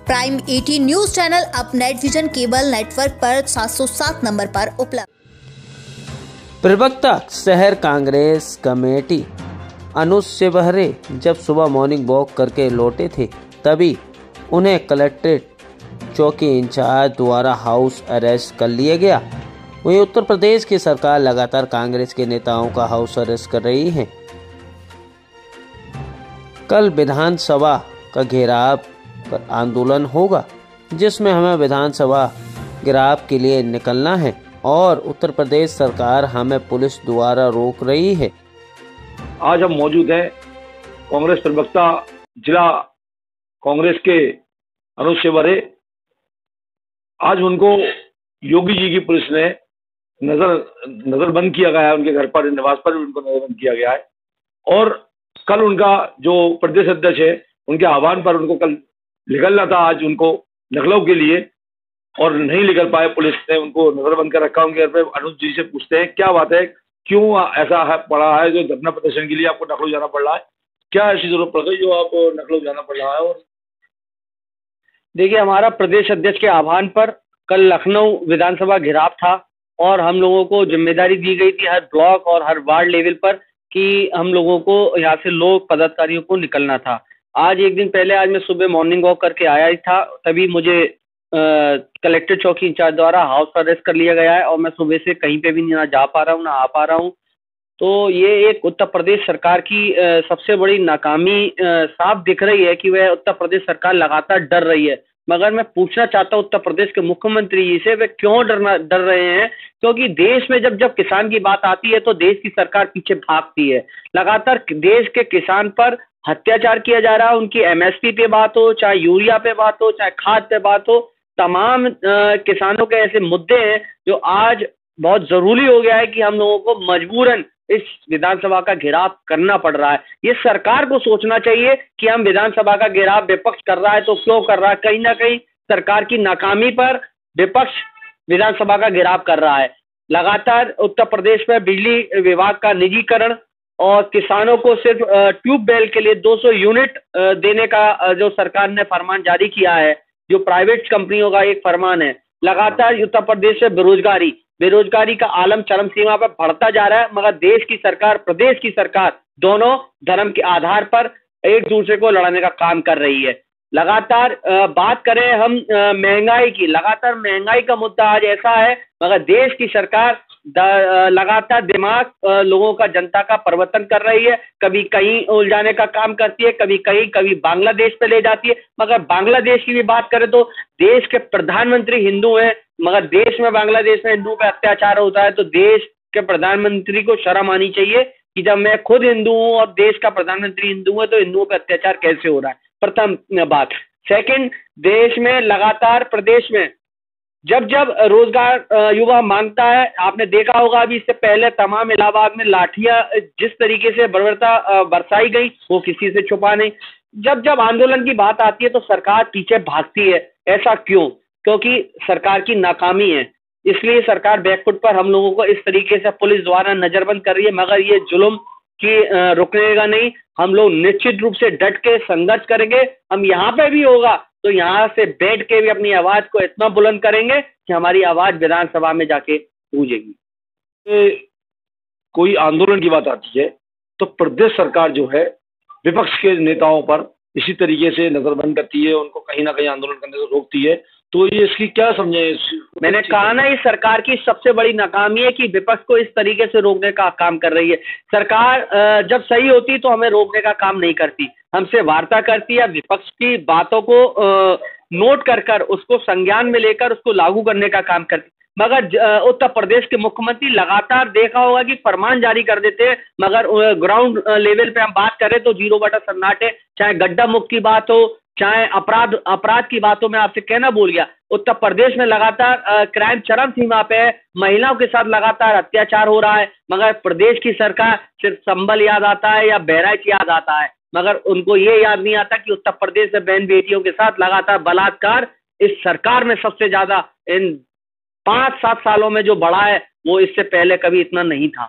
Prime 18 news channel अब net vision cable network पर 707 number पर उपलब्ध। प्रवक्ता शहर कांग्रेस कमेटी अनुज शिवहरे जब सुबह मॉर्निंग वॉक करके लौटे थे तभी उन्हें कलेक्ट्रेट चौकी इंचार्ज द्वारा हाउस अरेस्ट कर लिया गया। वहीं उत्तर प्रदेश की सरकार लगातार कांग्रेस के नेताओं का हाउस अरेस्ट कर रही है। कल विधानसभा का घेराव कर आंदोलन होगा जिसमें हमें विधानसभा घेराव के लिए निकलना है और उत्तर प्रदेश सरकार हमें पुलिस द्वारा रोक रही है। आज हम मौजूद हैं कांग्रेस प्रवक्ता जिला कांग्रेस के अनुज शिवहरे। आज उनको योगी जी की पुलिस ने नजरबंद किया गया है। उनके घर पर, निवास पर उनको नजरबंद किया गया है और कल उनका जो प्रदेश अध्यक्ष है उनके आह्वान पर उनको कल निकलना था आज उनको लखनऊ के लिए और नहीं निकल पाए। पुलिस ने उनको नजरबंद कर रखा उनके घर पे। अनुज जी से पूछते हैं क्या बात है, क्यों ऐसा है पड़ा है जो धरना प्रदर्शन के लिए आपको लखनऊ जाना पड़ रहा है, क्या ऐसी जरूरत पड़ गई जो आपको लखनऊ जाना पड़ रहा है? और देखिए, हमारा प्रदेश अध्यक्ष के आह्वान पर कल लखनऊ विधानसभा घेराव था और हम लोगों को जिम्मेदारी दी गई थी हर ब्लॉक और हर वार्ड लेवल पर कि हम लोगों को यहाँ से लोग पदाधिकारियों को निकलना था। आज एक दिन पहले आज मैं सुबह मॉर्निंग वॉक करके आया ही था, तभी मुझे कलेक्टर चौकी इंचार्ज द्वारा हाउस अरेस्ट कर लिया गया है और मैं सुबह से कहीं पे भी ना जा पा रहा हूँ ना आ पा रहा हूँ। तो ये एक उत्तर प्रदेश सरकार की सबसे बड़ी नाकामी साफ दिख रही है कि वह उत्तर प्रदेश सरकार लगातार डर रही है। मगर मैं पूछना चाहता हूँ उत्तर प्रदेश के मुख्यमंत्री जी से, वे क्यों डर रहे हैं? क्योंकि देश में जब किसान की बात आती है तो देश की सरकार पीछे भागती है। लगातार देश के किसान पर अत्याचार किया जा रहा है। उनकी एमएसपी पे बात हो, चाहे यूरिया पे बात हो, चाहे खाद पे बात हो, तमाम किसानों के ऐसे मुद्दे हैं जो आज बहुत जरूरी हो गया है कि हम लोगों को मजबूरन इस विधानसभा का घेराव करना पड़ रहा है। ये सरकार को सोचना चाहिए कि हम विधानसभा का घेराव विपक्ष कर रहा है तो क्यों कर रहा है। कहीं ना कहीं सरकार की नाकामी पर विपक्ष विधानसभा का घेराव कर रहा है। लगातार उत्तर प्रदेश में बिजली विभाग का निजीकरण और किसानों को सिर्फ ट्यूबवेल के लिए 200 यूनिट देने का जो सरकार ने फरमान जारी किया है, जो प्राइवेट कंपनियों का एक फरमान है। लगातार उत्तर प्रदेश में बेरोजगारी का आलम चरम सीमा पर बढ़ता जा रहा है। मगर देश की सरकार, प्रदेश की सरकार दोनों धर्म के आधार पर एक दूसरे को लड़ाने का काम कर रही है। लगातार बात करें हम महंगाई की, लगातार महंगाई का मुद्दा आज ऐसा है, मगर देश की सरकार लगातार दिमाग लोगों का, जनता का परिवर्तन कर रही है। कभी कहीं उलझाने का काम करती है, कभी कहीं, कभी बांग्लादेश पे ले जाती है। मगर बांग्लादेश की भी बात करें तो देश के प्रधानमंत्री हिंदू हैं, मगर देश में बांग्लादेश में हिंदू पे अत्याचार होता है तो देश के प्रधानमंत्री को शर्म आनी चाहिए कि जब मैं खुद हिंदू हूं और देश का प्रधानमंत्री हिंदू है तो हिंदुओं पे अत्याचार कैसे हो रहा है। प्रथम बात। सेकंड, देश में लगातार प्रदेश में जब रोजगार युवा मांगता है, आपने देखा होगा अभी इससे पहले तमाम इलाहाबाद में लाठियां जिस तरीके से बरसाई गई वो किसी से छुपा नहीं। जब आंदोलन की बात आती है तो सरकार पीछे भागती है। ऐसा क्यों? क्योंकि सरकार की नाकामी है, इसलिए सरकार बैकफुट पर हम लोगों को इस तरीके से पुलिस द्वारा नजरबंद कर रही है। मगर ये जुल्म की रुकनेगा नहीं। हम लोग निश्चित रूप से डट के संघर्ष करेंगे। हम यहाँ पे भी होगा तो यहाँ से बैठ के भी अपनी आवाज को इतना बुलंद करेंगे कि हमारी आवाज विधानसभा में जाके गूंजेगी। कोई आंदोलन की बात आती है तो प्रदेश सरकार जो है विपक्ष के नेताओं पर इसी तरीके से नजरबंद करती है, उनको कहीं ना कहीं आंदोलन करने से रोकती है। तो ये इसकी क्या समझे? मैंने कहा ना, इस सरकार की सबसे बड़ी नाकामी है कि विपक्ष को इस तरीके से रोकने का काम कर रही है। सरकार जब सही होती तो हमें रोकने का काम नहीं करती, हमसे वार्ता करती है, विपक्ष की बातों को नोट कर उसको संज्ञान में लेकर उसको लागू करने का काम करती। मगर उत्तर प्रदेश के मुख्यमंत्री लगातार देखा होगा कि फरमान जारी कर देते हैं, मगर ग्राउंड लेवल पे हम बात करें तो 0 सन्नाटे। चाहे गड्ढा मुक्त की बात हो, चाहे अपराध की बातों में आपसे कहना भूल गया, उत्तर प्रदेश में लगातार क्राइम चरम सीमा पे है। महिलाओं के साथ लगातार अत्याचार हो रहा है। मगर प्रदेश की सरकार सिर्फ संभल याद आता है या बहराइच याद आता है, मगर उनको ये याद नहीं आता कि उत्तर प्रदेश में बहन बेटियों के साथ लगातार बलात्कार इस सरकार में सबसे ज्यादा इन 5-7 सालों में जो बढ़ा है वो इससे पहले कभी इतना नहीं था।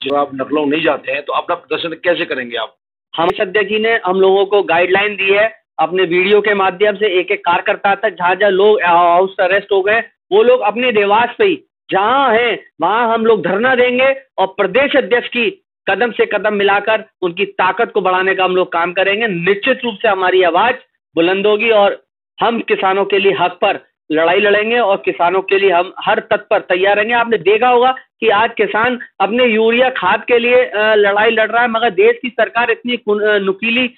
जब आप लखनऊ नहीं जाते हैं तो अपना प्रदर्शन कैसे करेंगे आप? हम अध्यक्ष जी ने हम लोगों को गाइडलाइन दी है अपने वीडियो के माध्यम से एक एक कार्यकर्ता तक, जहाँ जहाँ लोग हाउस अरेस्ट हो गए, वो लोग अपने देवास पे ही जहाँ हैं वहां हम लोग धरना देंगे और प्रदेश अध्यक्ष की कदम से कदम मिलाकर उनकी ताकत को बढ़ाने का हम लोग काम करेंगे। निश्चित रूप से हमारी आवाज बुलंद होगी और हम किसानों के लिए हक पर लड़ाई लड़ेंगे और किसानों के लिए हम हर तत्पर तैयार रहेंगे। आपने देखा होगा कि आज किसान अपने यूरिया खाद के लिए लड़ाई लड़ रहा है, मगर देश की सरकार इतनी नुकीली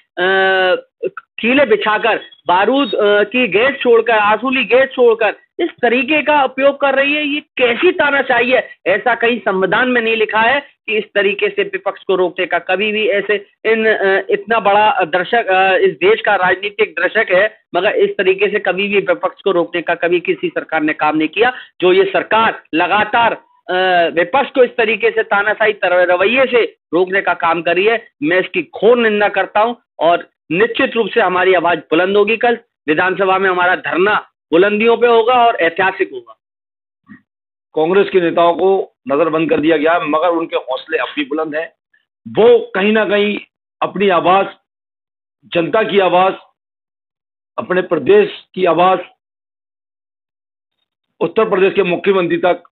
कीले बिछाकर, बारूद की गैस छोड़कर, आंसुली गैस छोड़कर इस तरीके का उपयोग कर रही है। ये कैसी तानाशाही है? ऐसा कहीं संविधान में नहीं लिखा है कि इस तरीके से विपक्ष को रोकने का कभी भी ऐसे इतना बड़ा दर्शक इस देश का राजनीतिक दर्शक है, मगर इस तरीके से कभी भी विपक्ष को रोकने का कभी किसी सरकार ने काम नहीं किया। जो ये सरकार लगातार विपक्ष को इस तरीके से तानाशाही रवैये से रोकने का काम करी है, मैं इसकी घोर निंदा करता हूं और निश्चित रूप से हमारी आवाज बुलंद होगी। कल विधानसभा में हमारा धरना बुलंदियों पे होगा और ऐतिहासिक होगा। कांग्रेस के नेताओं को नजरबंद कर दिया गया, मगर उनके हौसले अब भी बुलंद हैं। वो कहीं ना कहीं अपनी आवाज, जनता की आवाज, अपने प्रदेश की आवाज उत्तर प्रदेश के मुख्यमंत्री तक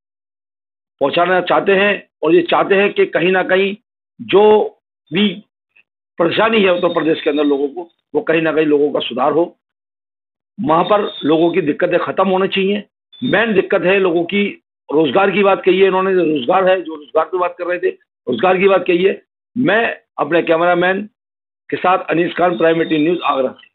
पहुंचाना चाहते हैं और ये चाहते हैं कि कहीं ना कहीं जो भी परेशानी है उत्तर प्रदेश के अंदर लोगों को, वो कहीं ना कहीं लोगों का सुधार हो। वहां पर लोगों की दिक्कतें खत्म होनी चाहिए। मेन दिक्कत है लोगों की, रोजगार की बात कही है इन्होंने, रोजगार है, जो रोजगार की बात कर रहे थे, रोजगार की बात कही है। मैं अपने कैमरामैन के साथ अनीस खान, प्राइम 18 न्यूज, आगरा से।